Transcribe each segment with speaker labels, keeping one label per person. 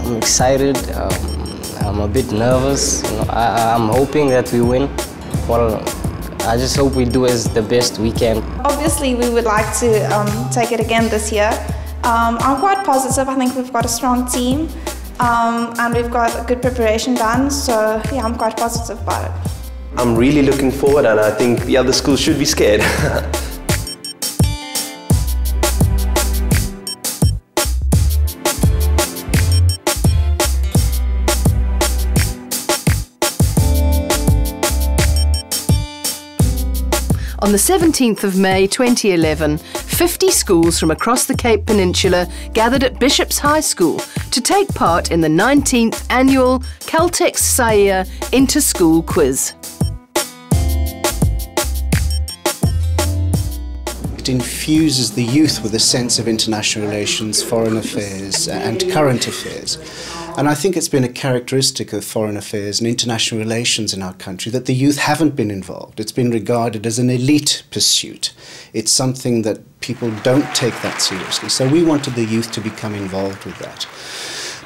Speaker 1: I'm excited. I'm a bit nervous. You know, I'm hoping that we win. Well, I just hope we do as the best we can.
Speaker 2: Obviously, we would like to take it again this year. I'm quite positive. I think we've got a strong team and we've got a good preparation done. So yeah, I'm quite positive about it.
Speaker 3: I'm really looking forward, and I think the other schools should be scared.
Speaker 4: On the 17th of May 2011, 50 schools from across the Cape Peninsula gathered at Bishop's High School to take part in the 19th annual Caltex Saiia Interschool Quiz.
Speaker 5: It infuses the youth with a sense of international relations, foreign affairs and current affairs. And I think it's been a characteristic of foreign affairs and international relations in our country that the youth haven't been involved. It's been regarded as an elite pursuit. It's something that people don't take that seriously. So we wanted the youth to become involved with that.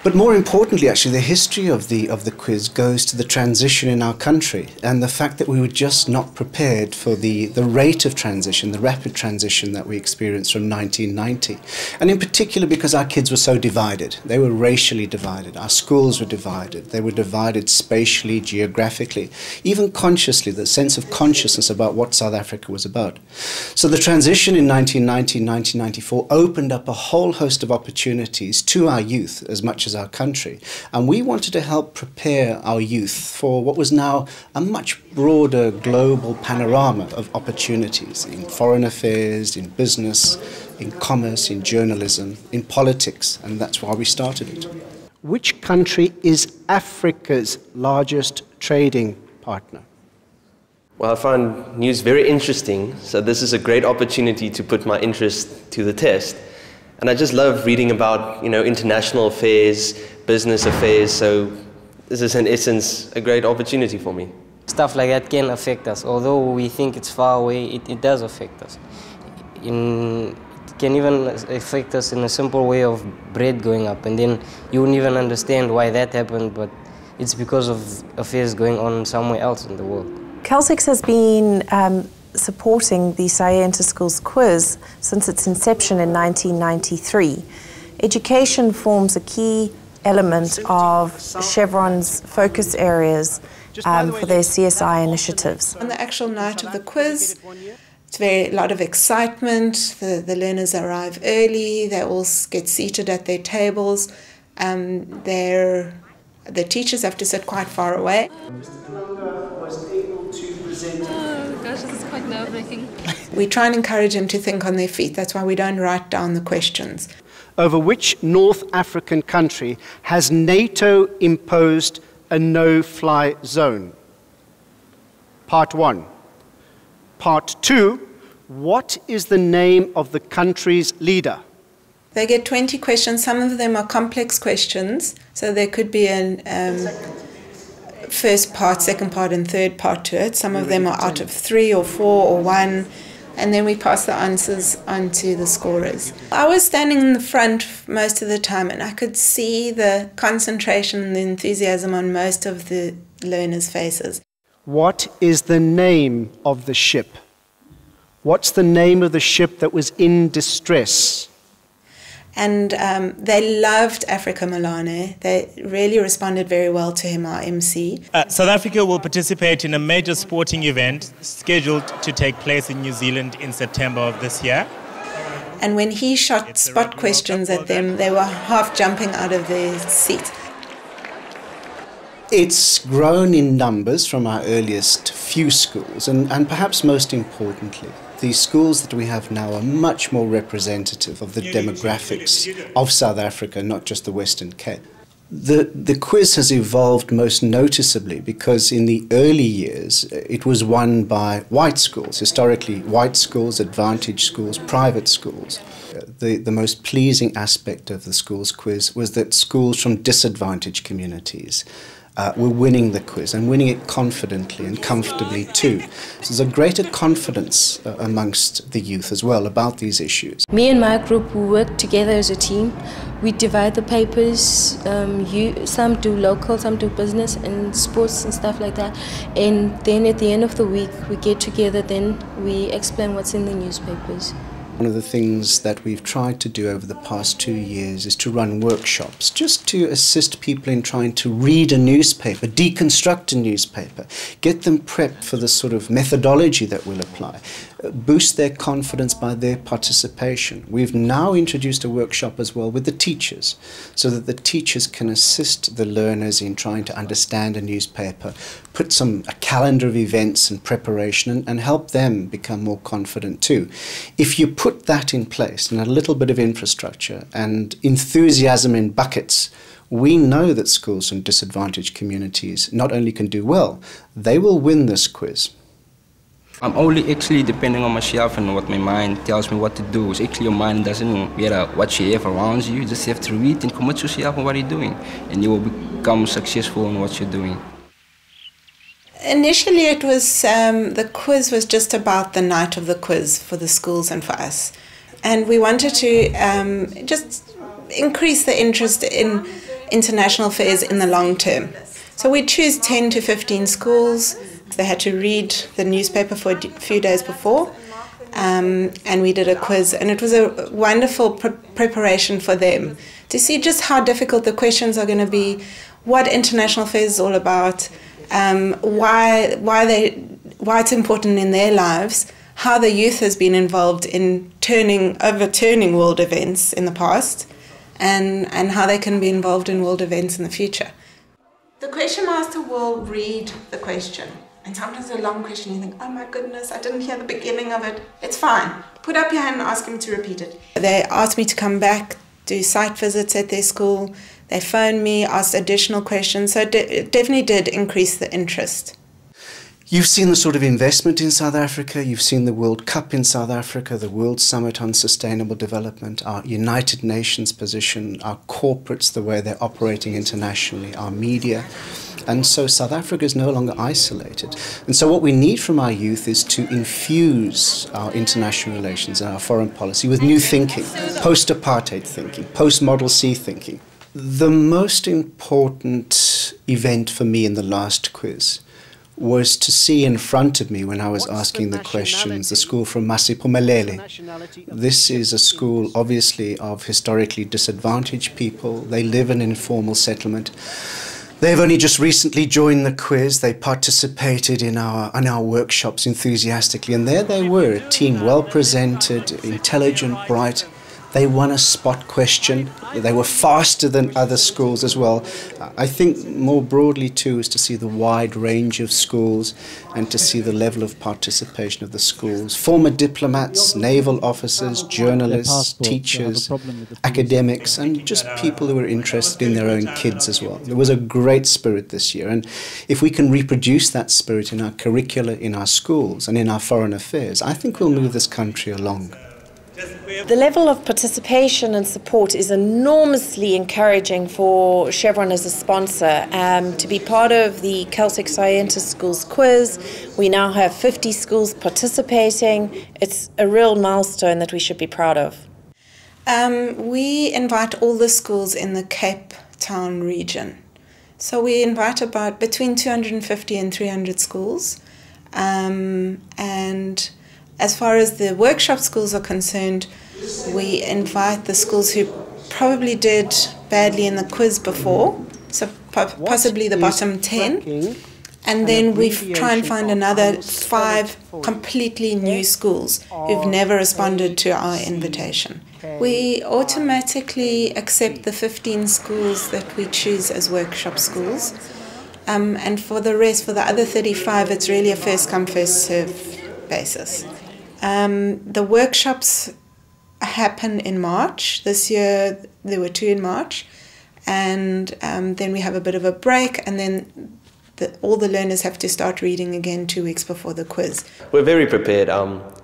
Speaker 5: But more importantly, actually, the history of the quiz goes to the transition in our country and the fact that we were just not prepared for the rate of transition, the rapid transition that we experienced from 1990. And in particular because our kids were so divided. They were racially divided. Our schools were divided. They were divided spatially, geographically, even consciously, the sense of consciousness about what South Africa was about. So the transition in 1990, 1994 opened up a whole host of opportunities to our youth as much as our country, and we wanted to help prepare our youth for what was now a much broader global panorama of opportunities in foreign affairs, in business, in commerce, in journalism, in politics, and that's why we started it. Which country is Africa's largest trading partner?
Speaker 3: Well, I find news very interesting, so this is a great opportunity to put my interest to the test. And I just love reading about, international affairs, business affairs, so this is in essence a great opportunity for me.
Speaker 1: Stuff like that can affect us. Although we think it's far away, it does affect us. It can even affect us in a simple way of bread going up, and then you wouldn't even understand why that happened, but it's because of affairs going on somewhere else in the world.
Speaker 6: Caltex has been supporting the Saiia Interschools quiz since its inception in 1993. Education forms a key element of Chevron's focus areas for their CSI initiatives.
Speaker 2: On the actual night of the quiz, it's a lot of excitement. The learners arrive early, they all get seated at their tables. The teachers have to sit quite far away.
Speaker 7: Oh gosh, this is quite nerve-wracking.
Speaker 2: We try and encourage them to think on their feet. That's why we don't write down the questions.
Speaker 5: Over which North African country has NATO imposed a no-fly zone? Part 1. Part 2, what is the name of the country's leader?
Speaker 2: They get 20 questions. Some of them are complex questions, so there could be an first part, second part, and third part to it. Some of them are out of 3 or 4 or 1, and then we pass the answers on to the scorers. I was standing in the front most of the time, and I could see the concentration and the enthusiasm on most of the learners' faces.
Speaker 5: What is the name of the ship? What's the name of the ship that was in distress?
Speaker 2: And they loved Africa Milane. They really responded very well to him, our MC.
Speaker 8: South Africa will participate in a major sporting event scheduled to take place in New Zealand in September of this year.
Speaker 2: And when he shot spot questions at them, they were half jumping out of their seats.
Speaker 5: It's grown in numbers from our earliest few schools, and perhaps most importantly, the schools that we have now are much more representative of the demographics of South Africa, not just the Western Cape. The quiz has evolved most noticeably because in the early years it was won by white schools, historically white schools, advantaged schools, private schools. The most pleasing aspect of the schools quiz was that schools from disadvantaged communities we're winning the quiz and winning it confidently and comfortably too. So there's a greater confidence amongst the youth as well about these issues.
Speaker 9: Me and my group, we work together as a team. We divide the papers, some do local, some do business and sports and stuff like that. And then at the end of the week, we get together, then we explain what's in the newspapers.
Speaker 5: One of the things that we've tried to do over the past 2 years is to run workshops just to assist people in trying to read a newspaper, deconstruct a newspaper, get them prepped for the sort of methodology that we'll apply, boost their confidence by their participation. We've now introduced a workshop as well with the teachers so that the teachers can assist the learners in trying to understand a newspaper, put a calendar of events and preparation and help them become more confident too. If you put that in place and a little bit of infrastructure and enthusiasm in buckets, we know that schools from disadvantaged communities not only can do well, they will win this quiz.
Speaker 10: I'm only actually depending on myself and what my mind tells me what to do. So actually your mind doesn't matter what you have around you. You just have to read and commit yourself on what you're doing. And you will become successful in what you're doing.
Speaker 2: Initially it was, the quiz was just about the night of the quiz for the schools and for us. And we wanted to just increase the interest in international fairs in the long term. So we choose 10 to 15 schools. They had to read the newspaper for a few days before, and we did a quiz, and it was a wonderful preparation for them to see just how difficult the questions are going to be, what international affairs is all about, why it's important in their lives, how the youth has been involved in overturning world events in the past, and how they can be involved in world events in the future. The question master will read the question. And sometimes a long question, you think, oh my goodness, I didn't hear the beginning of it. It's fine. Put up your hand and ask him to repeat it. They asked me to come back, do site visits at their school. They phoned me, asked additional questions. So it definitely did increase the interest.
Speaker 5: You've seen the sort of investment in South Africa, you've seen the World Cup in South Africa, the World Summit on Sustainable Development, our United Nations position, our corporates, the way they're operating internationally, our media. And so South Africa is no longer isolated. And so what we need from our youth is to infuse our international relations and our foreign policy with new thinking, post-apartheid thinking, post-Model C thinking. The most important event for me in the last quiz was to see in front of me when I was asking the questions, the school from Masiphumelele. This is a school obviously of historically disadvantaged people. They live in an informal settlement. They've only just recently joined the quiz. They participated in our workshops enthusiastically, and there they were, a team well presented, intelligent, bright. They won a spot question. They were faster than other schools as well. I think more broadly too is to see the wide range of schools and to see the level of participation of the schools. Former diplomats, naval officers, journalists, teachers, academics, and just people who were interested in their own kids as well. There was a great spirit this year, and if we can reproduce that spirit in our curricula, in our schools and in our foreign affairs, I think we'll move this country along.
Speaker 6: The level of participation and support is enormously encouraging for Chevron as a sponsor. To be part of the Caltex Saiia Interschools quiz, we now have 50 schools participating. It's a real milestone that we should be proud of.
Speaker 2: We invite all the schools in the Cape Town region. So we invite about between 250 and 300 schools. And as far as the workshop schools are concerned, we invite the schools who probably did badly in the quiz before, so possibly the bottom 10, and then we try and find another 5 completely new schools who've never responded to our invitation. We automatically accept the 15 schools that we choose as workshop schools, and for the rest, for the other 35, it's really a first-come, first-served basis. The workshops happen in March. This year there were 2 in March, and then we have a bit of a break, and then all the learners have to start reading again 2 weeks before the quiz.
Speaker 3: We're very prepared.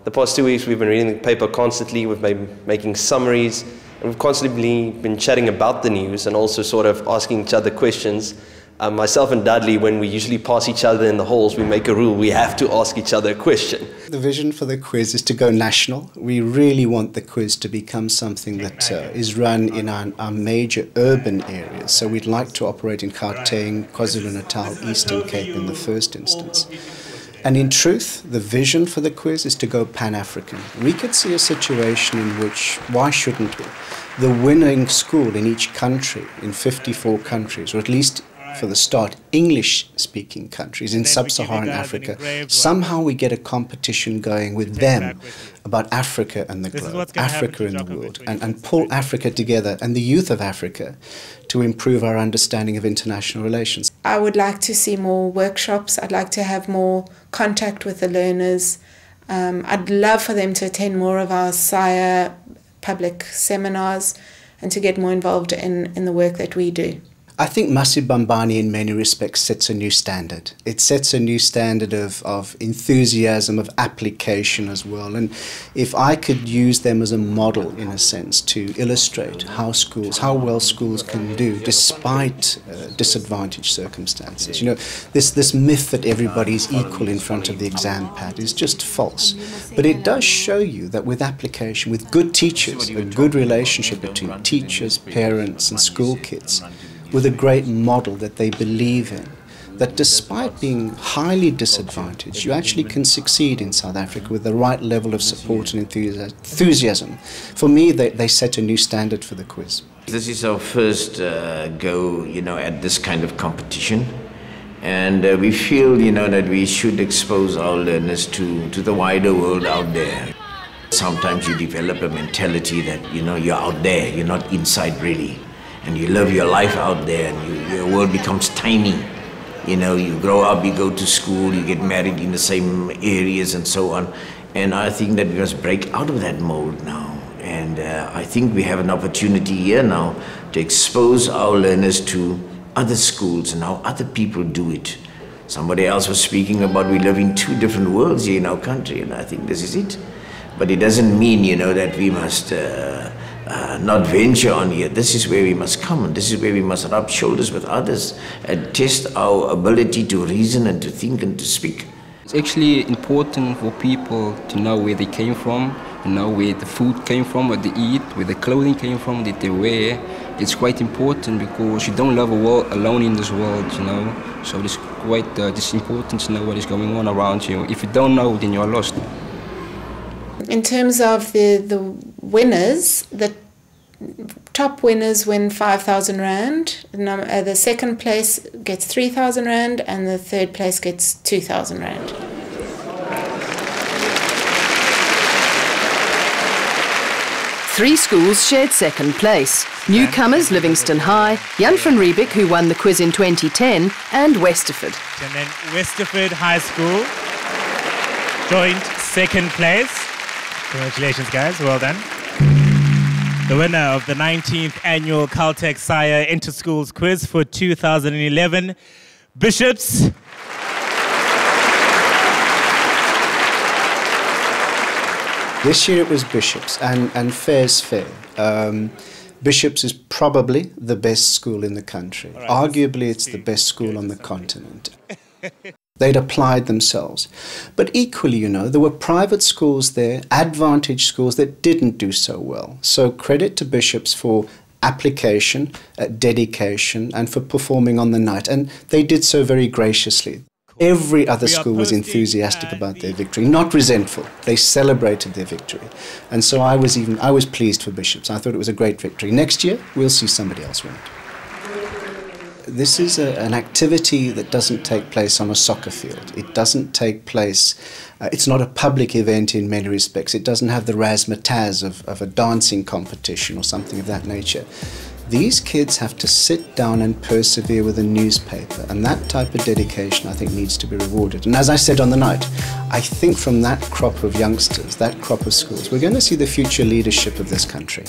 Speaker 3: The past 2 weeks we've been reading the paper constantly, we've been making summaries, and we've constantly been chatting about the news and also sort of asking each other questions. Myself and Dudley, when we usually pass each other in the halls, we make a rule, we have to ask each other a question.
Speaker 5: The vision for the quiz is to go national. We really want the quiz to become something that is run in our major urban areas. So we'd like to operate in Gauteng, KwaZulu-Natal, Eastern Cape in the first instance. And in truth, the vision for the quiz is to go Pan-African. We could see a situation in which, why shouldn't we? The winning school in each country, in 54 countries, or at least for the start, English-speaking countries in sub-Saharan Africa, somehow we get a competition going with them about Africa and the globe, Africa and the world, and pull Africa together and the youth of Africa to improve our understanding of international relations.
Speaker 2: I would like to see more workshops. I'd like to have more contact with the learners. I'd love for them to attend more of our Saiia public seminars and to get more involved in the work that we do.
Speaker 5: I think Masibambani in many respects sets a new standard. It sets a new standard of enthusiasm, of application as well. And if I could use them as a model, in a sense, to illustrate how well schools can do despite disadvantaged circumstances. You know, this myth that everybody's equal in front of the exam pad is just false. But it does show you that with application, with good teachers, a good relationship between teachers, parents and school kids, with a great model that they believe in, that despite being highly disadvantaged, you actually can succeed in South Africa with the right level of support and enthusiasm. For me, they set a new standard for the quiz.
Speaker 11: This is our first go, at this kind of competition. And we feel, that we should expose our learners to the wider world out there. Sometimes you develop a mentality that, you're out there, you're not inside really. And you live your life out there, and your world becomes tiny. You grow up, you go to school, you get married in the same areas and so on. And I think that we must break out of that mold now. And I think we have an opportunity here now to expose our learners to other schools and how other people do it. Somebody else was speaking about we live in two different worlds here in our country, and I think this is it. But it doesn't mean, that we must not venture on here. This is where we must come, and this is where we must rub shoulders with others and test our ability to reason and to think and to speak.
Speaker 10: It's actually important for people to know where they came from, to know where the food came from, what they eat, where the clothing came from, that they wear. It's quite important because you don't live alone in this world, So it's quite just important to know what is going on around you. If you don't know, then you're lost.
Speaker 2: In terms of the winners, the top winners win 5,000 Rand. The second place gets 3,000 Rand and the third place gets 2,000 Rand.
Speaker 4: Three schools shared second place. Newcomers Livingston High, Jan van Riebeck, who won the quiz in 2010, and Westerford.
Speaker 8: And then Westerford High School joined second place. Congratulations, guys. Well done. The winner of the 19th annual Caltex Saiia Interschools quiz for 2011, Bishops.
Speaker 5: This year it was Bishops, and fair's fair. Bishops is probably the best school in the country. Right, arguably, it's the best school on the continent. They'd applied themselves. But equally, there were private schools there, advantaged schools that didn't do so well. So credit to Bishops for application, dedication, and for performing on the night. And they did so very graciously. Every other school was enthusiastic about their victory, not resentful. They celebrated their victory. And so I was pleased for Bishops. I thought it was a great victory. Next year, we'll see somebody else win it. This is an activity that doesn't take place on a soccer field. It doesn't take place, it's not a public event in many respects. It doesn't have the razzmatazz of a dancing competition or something of that nature. These kids have to sit down and persevere with a newspaper, and that type of dedication, I think, needs to be rewarded. And as I said on the night, I think from that crop of youngsters, that crop of schools, we're going to see the future leadership of this country.